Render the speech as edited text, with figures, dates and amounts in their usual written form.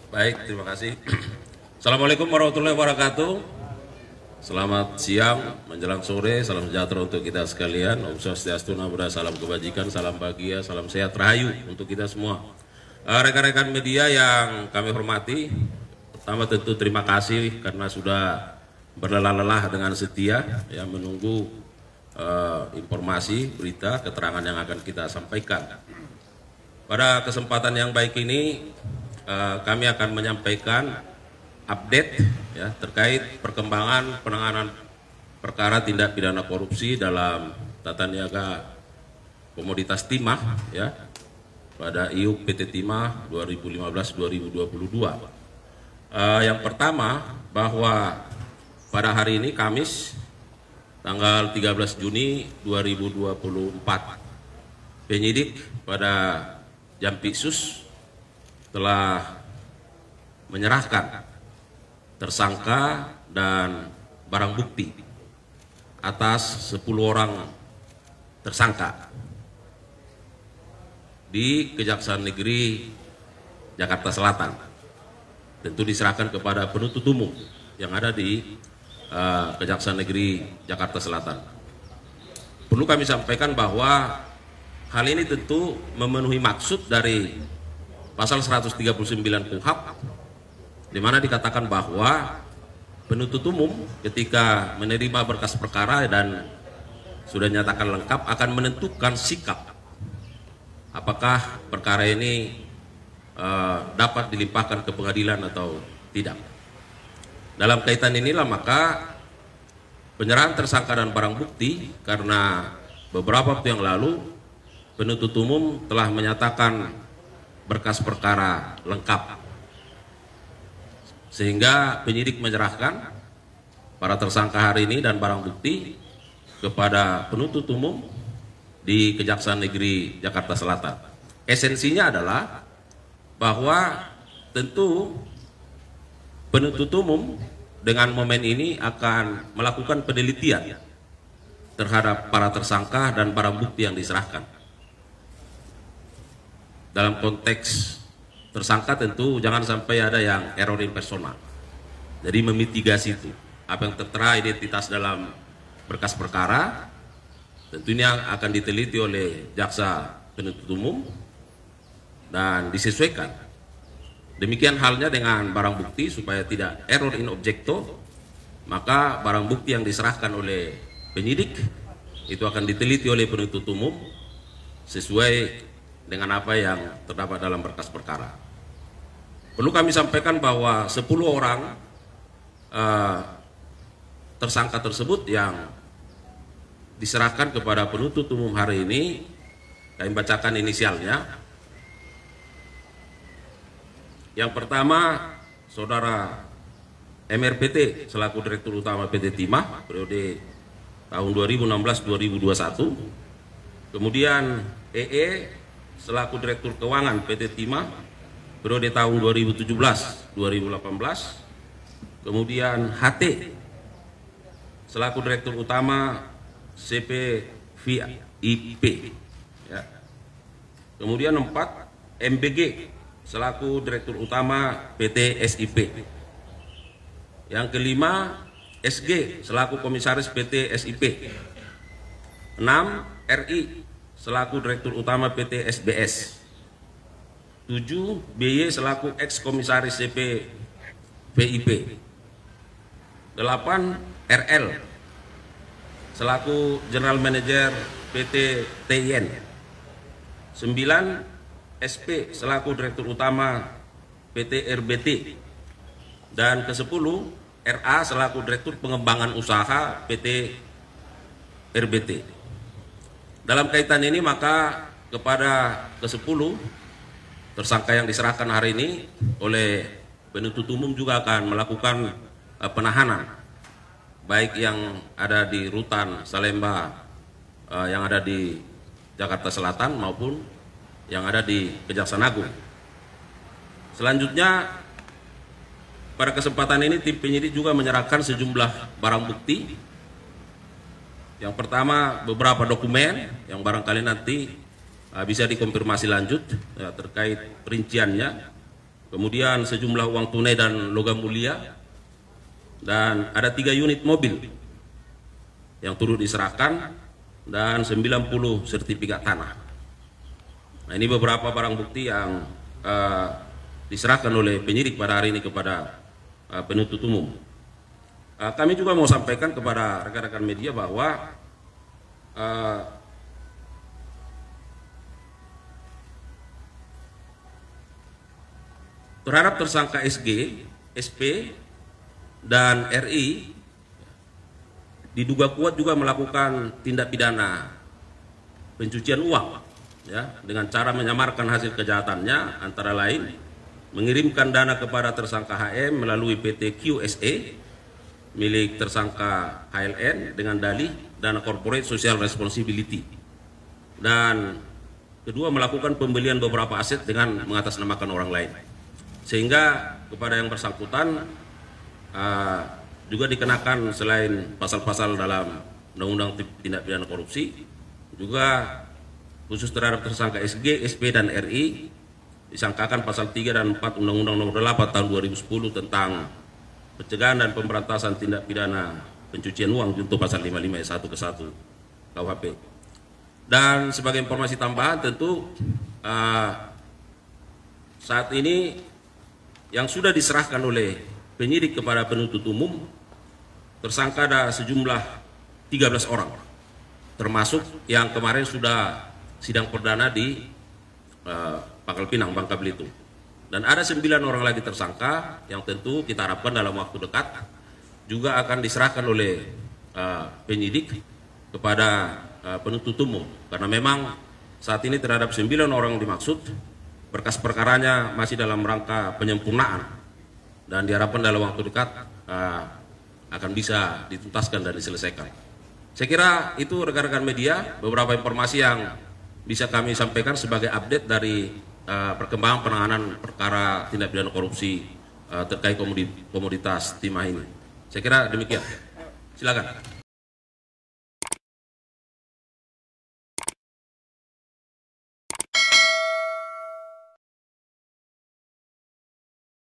Baik, terima kasih. Assalamualaikum warahmatullahi wabarakatuh. Selamat siang, menjelang sore, salam sejahtera untuk kita sekalian. Om Swastiastu, Namo Buddhaya, salam kebajikan, salam bahagia, salam sehat, rahayu untuk kita semua. Rekan-rekan media yang kami hormati, pertama tentu terima kasih karena sudah berlelah-lelah dengan setia ya menunggu informasi, berita, keterangan yang akan kita sampaikan. Pada kesempatan yang baik ini kami akan menyampaikan update ya terkait perkembangan penanganan perkara tindak pidana korupsi dalam tata niaga komoditas timah ya pada IUP PT Timah 2015-2022. Yang pertama bahwa pada hari ini Kamis tanggal 13 Juni 2024 penyidik pada Jampitsus telah menyerahkan tersangka dan barang bukti atas 10 orang tersangka di Kejaksaan Negeri Jakarta Selatan. Tentu diserahkan kepada penuntut umum yang ada di Kejaksaan Negeri Jakarta Selatan. Perlu kami sampaikan bahwa hal ini tentu memenuhi maksud dari Pasal 139 KUHP, di mana dikatakan bahwa penuntut umum ketika menerima berkas perkara dan sudah nyatakan lengkap akan menentukan sikap apakah perkara ini dapat dilimpahkan ke pengadilan atau tidak. Dalam kaitan inilah maka penyerahan tersangka dan barang bukti, karena beberapa waktu yang lalu penuntut umum telah menyatakan berkas perkara lengkap, sehingga penyidik menyerahkan para tersangka hari ini dan barang bukti kepada penuntut umum di Kejaksaan Negeri Jakarta Selatan. Esensinya adalah bahwa tentu penuntut umum dengan momen ini akan melakukan penelitian terhadap para tersangka dan barang bukti yang diserahkan. Dalam konteks tersangka tentu jangan sampai ada yang error in persona. Jadi memitigasi itu. Apa yang tertera identitas dalam berkas perkara tentunya akan diteliti oleh jaksa penuntut umum dan disesuaikan. Demikian halnya dengan barang bukti supaya tidak error in objecto, maka barang bukti yang diserahkan oleh penyidik itu akan diteliti oleh penuntut umum sesuai dengan apa yang terdapat dalam berkas perkara. Perlu kami sampaikan bahwa 10 orang tersangka tersebut yang diserahkan kepada penuntut umum hari ini, kami bacakan inisialnya. Yang pertama, Saudara MRPT selaku Direktur Utama PT Timah periode tahun 2016-2021. Kemudian EE selaku Direktur Keuangan PT Timah periode tahun 2017-2018. Kemudian HT selaku Direktur Utama CP VIP ya. Kemudian 4 MBG selaku Direktur Utama PT SIP. Yang kelima SG selaku Komisaris PT SIP. 6 RI selaku Direktur Utama PT SBS. 7 BY selaku ex-komisaris CP VIP. 8 RL selaku General Manager PT TIN. 9 SP selaku Direktur Utama PT RBT. Dan ke-10 RA selaku Direktur Pengembangan Usaha PT RBT. Dalam kaitan ini maka kepada ke-10 tersangka yang diserahkan hari ini oleh penuntut umum juga akan melakukan penahanan, baik yang ada di Rutan Salemba yang ada di Jakarta Selatan maupun yang ada di Kejaksaan Agung. Selanjutnya pada kesempatan ini tim penyidik juga menyerahkan sejumlah barang bukti. Yang pertama beberapa dokumen yang barangkali nanti bisa dikonfirmasi lanjut ya, terkait perinciannya. kemudian sejumlah uang tunai dan logam mulia, dan ada 3 unit mobil yang turut diserahkan, dan 90 sertifikat tanah. Nah, ini beberapa barang bukti yang diserahkan oleh penyidik pada hari ini kepada penuntut umum. Kami juga mau sampaikan kepada rekan-rekan media bahwa terhadap tersangka SG, SP, dan RI diduga kuat juga melakukan tindak pidana pencucian uang, ya, dengan cara menyamarkan hasil kejahatannya, antara lain mengirimkan dana kepada tersangka HM melalui PT QSE milik tersangka HLN dengan dalih dana corporate social responsibility, dan kedua melakukan pembelian beberapa aset dengan mengatasnamakan orang lain, sehingga kepada yang bersangkutan juga dikenakan selain pasal-pasal dalam Undang-Undang Tindak Pidana Korupsi, juga khusus terhadap tersangka SG, SP, dan RI disangkakan pasal 3 dan 4 Undang-Undang Nomor 8 Tahun 2010 tentang pencegahan dan pemberantasan tindak pidana pencucian uang junto pasal 55 ayat 1 ke 1 KUHP. Dan sebagai informasi tambahan, tentu saat ini yang sudah diserahkan oleh penyidik kepada penuntut umum, tersangka ada sejumlah 13 orang, termasuk yang kemarin sudah sidang perdana di Pangkal Pinang, Bangka Belitung. Dan ada 9 orang lagi tersangka yang tentu kita harapkan dalam waktu dekat juga akan diserahkan oleh penyidik kepada penuntut umum. Karena memang saat ini terhadap 9 orang dimaksud, berkas perkaranya masih dalam rangka penyempurnaan, dan diharapkan dalam waktu dekat akan bisa dituntaskan dan diselesaikan. Saya kira itu rekan-rekan media, beberapa informasi yang bisa kami sampaikan sebagai update dari perkembangan penanganan perkara tindak pidana korupsi terkait komoditas timah ini. Saya kira demikian. Silakan.